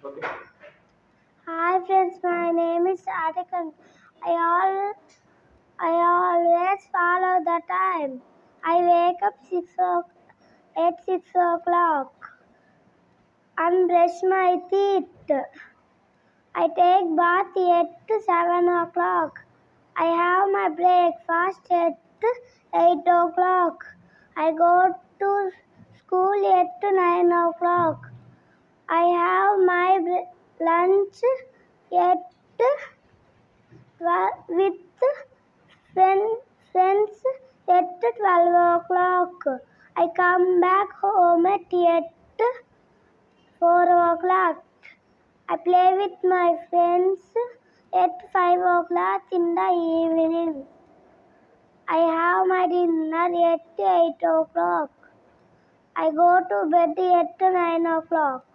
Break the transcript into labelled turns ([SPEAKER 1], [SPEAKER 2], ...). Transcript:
[SPEAKER 1] Okay.
[SPEAKER 2] Hi friends, my name is Adikan. I always follow the time. I wake up at 6 o'clock and brush my teeth. I take bath at 7 o'clock. I have my breakfast at 8 o'clock. I go to school at 9 o'clock. I have my lunch at with friends at 12 o'clock. I come back home at 4 o'clock. I play with my friends at 5 o'clock in the evening. I have my dinner at 8 o'clock. I go to bed at 9 o'clock.